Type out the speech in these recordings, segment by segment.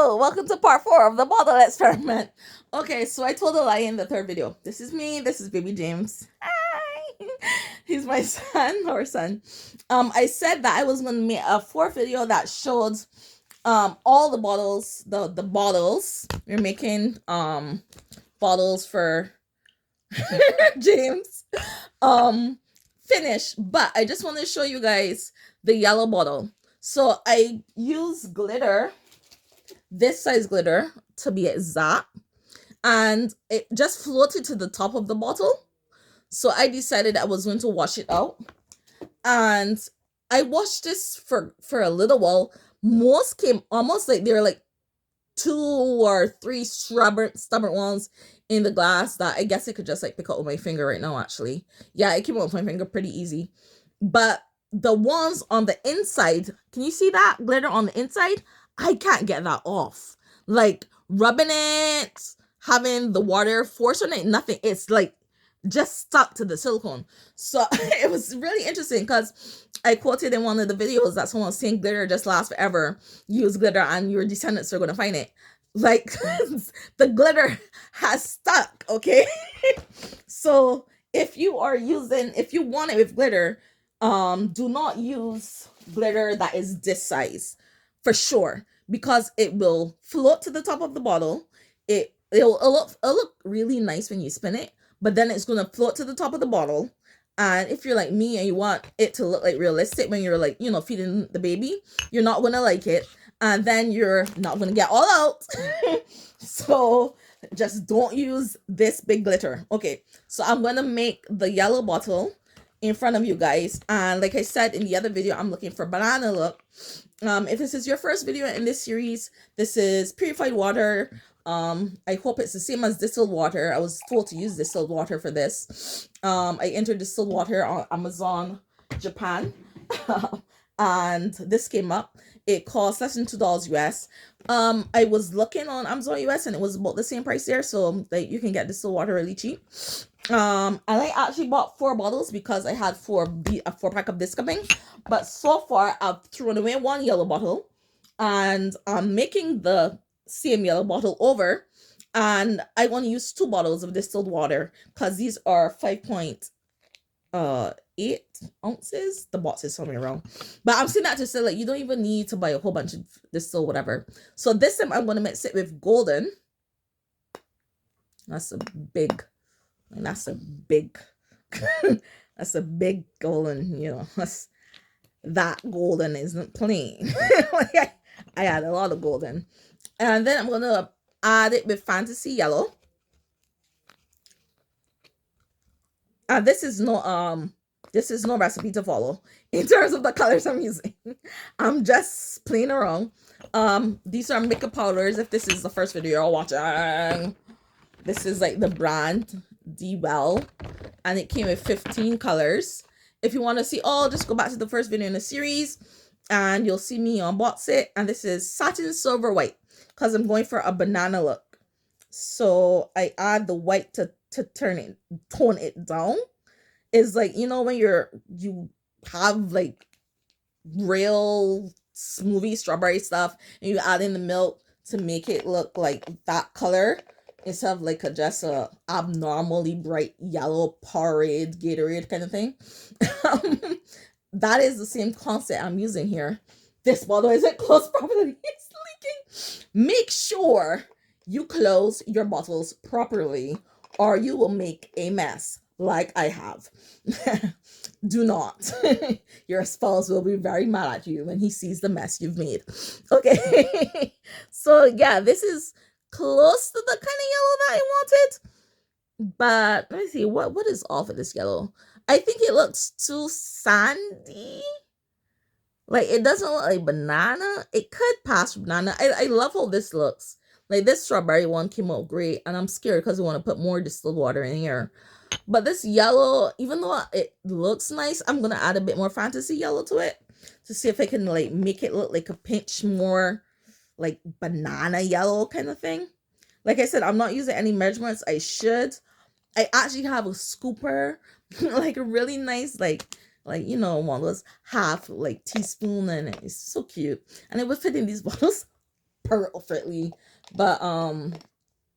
Hello, welcome to part 4 of the model experiment. Okay, so I told a lie in the third video. This is me, this is baby James. Hi! He's my son. I said that I was going to make a fourth video that showed all the bottles, the bottles. We're making bottles for James. Finish, but I just want to show you guys the yellow bottle. So I use glitter, this size glitter to be exact, and it just floated to the top of the bottle. So I decided I was going to wash it out, and I washed this for a little while. Most came almost like they're like 2 or 3 stubborn ones in the glass that I guess I could just like pick up with my finger right now. Actually, yeah, it came out with my finger pretty easy. But the ones on the inside, can you see that glitter on the inside? I can't get that off. Like rubbing it, having the water force on it, nothing. It's like just stuck to the silicone. So it was really interesting because I quoted in one of the videos that someone was saying glitter just lasts forever. Use glitter and your descendants are going to find it. Like the glitter has stuck, okay? So if you want it with glitter, do not use glitter that is this size for sure, because it will float to the top of the bottle. It'll look really nice when you spin it, but then it's going to float to the top of the bottle. And if you're like me and you want it to look like realistic when you're like, you know, feeding the baby, you're not going to like it. And then you're not going to get all out. So just don't use this big glitter. Okay, so I'm going to make the yellow bottle in front of you guys. And like I said in the other video, I'm looking for banana look. If this is your first video in this series, this is purified water. I hope it's the same as distilled water. I was told to use distilled water for this. I entered distilled water on Amazon Japan. And this came up. It cost less than $2 US. I was looking on Amazon US and it was about the same price there, so like you can get distilled water really cheap. And I actually bought 4 bottles because I had 4 pack of this coming. But so far I've thrown away 1 yellow bottle, and I'm making the same yellow bottle over, and I want to use 2 bottles of distilled water because these are 5.8 ounces. The box is somewhere wrong, but I'm saying that to say like you don't even need to buy a whole bunch of distill whatever. So this time I'm going to mix it with golden. That's a big that's a big golden, you know. That golden isn't plain. Like I add a lot of golden, and then I'm gonna add it with fantasy yellow. And this is no recipe to follow in terms of the colors I'm using. I'm just playing around. These are makeup powders. If this is the first video you're watching, this is like the brand Well, and it came with 15 colors. If you want to see all, just go back to the first video in the series and you'll see me unbox it. And this is satin silver white because I'm going for a banana look. So I add the white to tone it down. It's like, you know, when you have like real smoothie strawberry stuff and you add in the milk to make it look like that color instead of like just a abnormally bright yellow Powerade, Gatorade kind of thing. That is the same concept I'm using here. This bottle isn't closed properly. It's leaking. Make sure you close your bottles properly or you will make a mess like I have. Do not. Your spouse will be very mad at you when he sees the mess you've made. Okay. So yeah, this is close to the kind of yellow that I wanted. But let me see, what is off of this yellow? I think it looks too sandy. Like it doesn't look like banana. It could pass for banana. I love how this looks. Like this strawberry one came out great, and I'm scared because I want to put more distilled water in here. But this yellow, even though it looks nice, I'm gonna add a bit more fantasy yellow to it to see if I can like make it look like a pinch more like banana yellow kind of thing. Like I said, I'm not using any measurements. I should. I actually have a scooper, like a really nice like you know, one of those half like teaspoon, and it's so cute, and it would fit in these bottles perfectly. But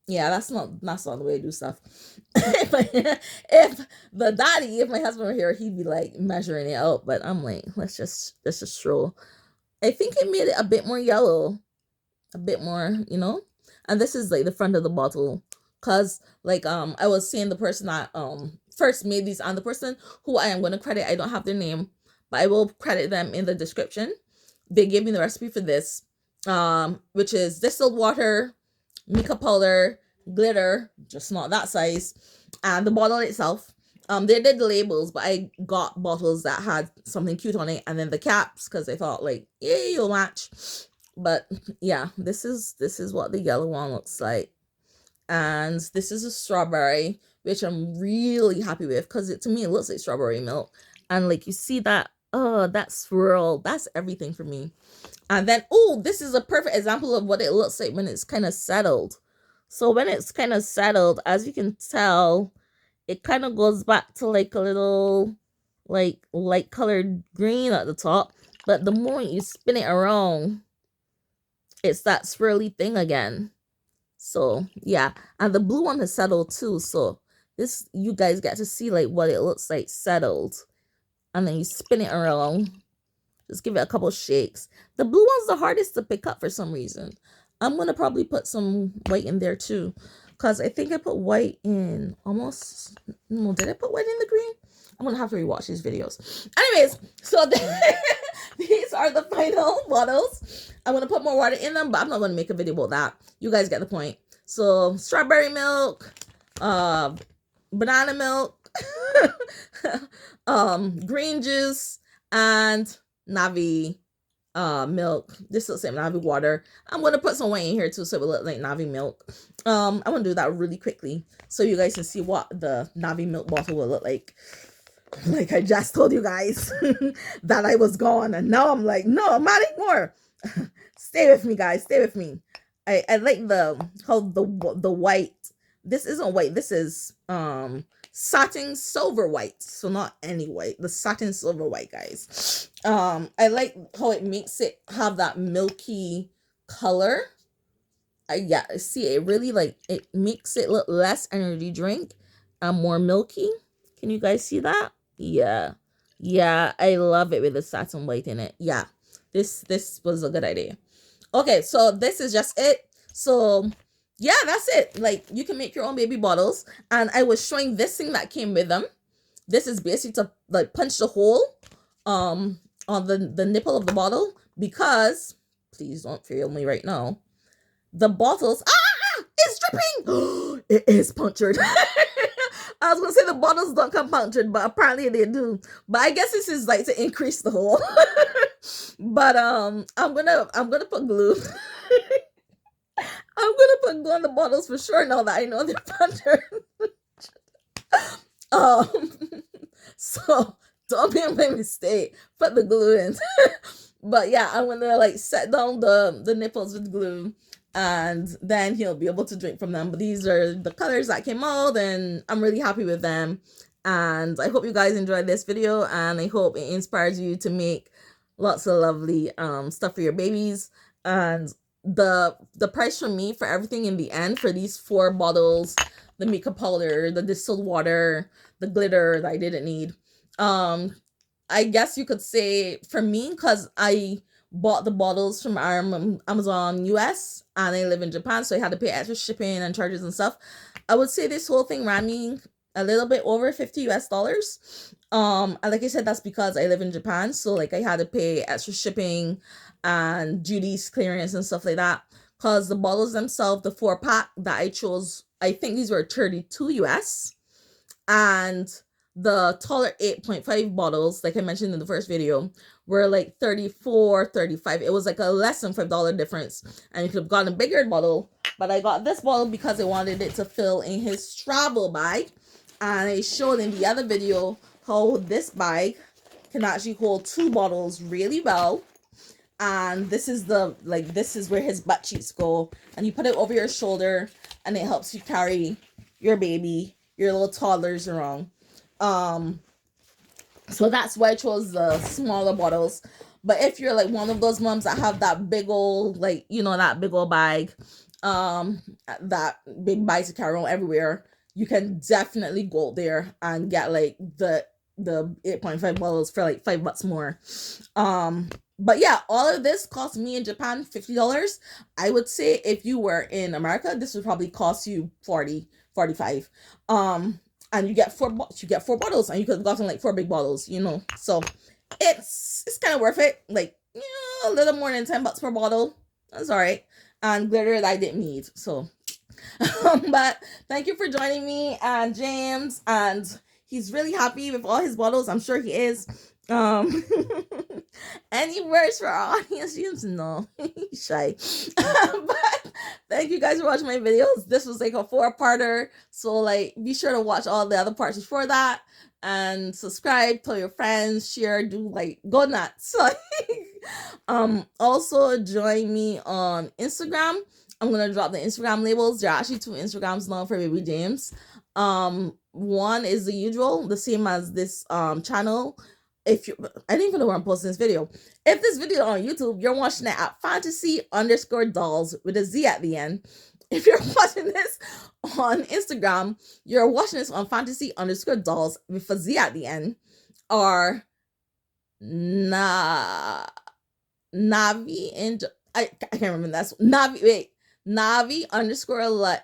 yeah, that's not the way to do stuff. If my husband were here, he'd be like measuring it out. But I'm like, let's just stroll. I think it made it a bit more yellow, a bit more, And this is like the front of the bottle, cause like I was saying, the person that first made these, and the person who I am going to credit, I don't have their name, but I will credit them in the description. They gave me the recipe for this, which is distilled water, mica powder, glitter, just not that size, and the bottle itself. They did the labels, but I got bottles that had something cute on it, and then the caps, because I thought like, yay, you'll match. But yeah, this is what the yellow one looks like, and this is a strawberry, which I'm really happy with, because to me it looks like strawberry milk, and like you see that, that swirl, that's everything for me. And then, oh, this is a perfect example of what it looks like when it's kind of settled. So when it's kind of settled, as you can tell, it kind of goes back to like a little like light colored green at the top, but the moment you spin it around, it's that swirly thing again. So yeah, and the blue one has settled too, so this, you guys get to see like what it looks like settled, and then you spin it around, just give it a couple shakes. The blue one's the hardest to pick up for some reason. I'm gonna probably put some white in there too, because I think I put white in almost, no, did I put white in the green? I'm gonna have to rewatch these videos. Anyways, so these are the final bottles. I'm gonna put more water in them, but I'm not gonna make a video about that. You guys get the point. So strawberry milk, banana milk, green juice, and Navi milk. This looks like Navi water. I'm gonna put some white in here too, so it will look like Navi milk. I'm gonna do that really quickly so you guys can see what the Navi milk bottle will look like. Like I just told you guys that I was gone, and now I'm like, no, I'm not anymore. Stay with me, guys. Stay with me. I like how the white. This isn't white. This is satin silver white. So not any white. The satin silver white, guys. I like how it makes it have that milky color. Yeah, see, it really like it makes it look less energy drink and more milky. Can you guys see that? Yeah. Yeah, I love it with the satin white in it. Yeah. This was a good idea. Okay, so this is just it. So yeah, that's it. Like, you can make your own baby bottles, and I was showing this thing that came with them. This is basically to like punch the hole on the nipple of the bottle, because please don't fail me right now. The bottles, it's dripping. It is punctured. I was gonna say the bottles don't come punctured, but apparently they do. But I guess this is like to increase the hole. But I'm gonna put glue. I'm gonna put glue on the bottles for sure now that I know they're punctured. So don't make my mistake. Put the glue in. But yeah, I'm gonna like set down the nipples with glue, and then he'll be able to drink from them. But these are the colors that came out, and I'm really happy with them. And I hope you guys enjoyed this video, and I hope it inspires you to make lots of lovely stuff for your babies. And the price for me for everything in the end, for these 4 bottles, the mica powder, the distilled water, the glitter that I didn't need, I guess you could say for me, because I bought the bottles from Amazon US, and I live in Japan, so I had to pay extra shipping and charges and stuff. I would say this whole thing ran me a little bit over $50 US. And like I said, that's because I live in Japan, so like I had to pay extra shipping and duties, clearance, and stuff like that. Because the bottles themselves, the 4-pack that I chose, I think these were 32 US, and the taller 8.5 bottles, like I mentioned in the first video, were like 34, 35. It was like a less than $5 difference, and you could have gotten a bigger bottle, but I got this bottle because I wanted it to fill in his travel bag. And I showed in the other video how this bag can actually hold 2 bottles really well. And this is this is where his butt cheeks go, and you put it over your shoulder, and it helps you carry your baby, your little toddlers around. So that's why I chose the smaller bottles. But if you're like one of those moms that have that big old, like, you know, that big old bag, that big bag to carry on everywhere, you can definitely go there and get like the 8.5 bottles for like $5 more. But yeah, all of this cost me in Japan $50. I would say if you were in America, this would probably cost you 40, 45. And you get four bottles, and you could have gotten like four big bottles, you know. So it's kind of worth it. Like, a little more than $10 per bottle. That's all right. And glitter that I didn't need. So but thank you for joining me and James, and he's really happy with all his bottles. I'm sure he is. Any words for our audience? James? No, he's shy. But thank you guys for watching my videos. This was like a 4-parter, so like be sure to watch all the other parts before that, and subscribe, tell your friends, share, do like go nuts. Also join me on Instagram. I'm gonna drop the Instagram labels. There are actually 2 Instagrams now for baby James. One is the usual, the same as this channel. If you, I didn't even know where I'm posting this video. If this video on YouTube, you're watching it at fantasy_dolls with a Z at the end. If you're watching this on Instagram, you're watching this on fantasy_dolls with a Z at the end, or Navi and I can't remember. That's Navi. Wait, Navi _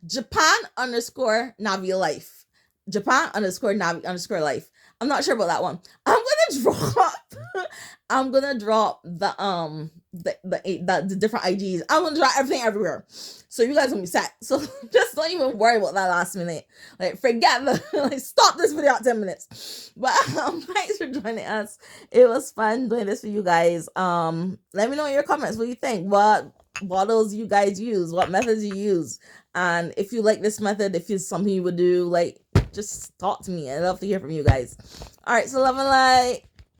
Japan_Navi life. Japan _Navi life. I'm not sure about that one. I'm gonna drop the different IGs. I'm gonna drop everything everywhere, so you guys gonna be set. So just don't even worry about that last minute. Like, forget like, stop this video at 10 minutes. But thanks for joining us. It was fun doing this for you guys. Let me know in your comments what you think. What bottles you guys use, what methods you use, and if you like this method, if it's something you would do, like, just talk to me. I love to hear from you guys. All right, so love and light.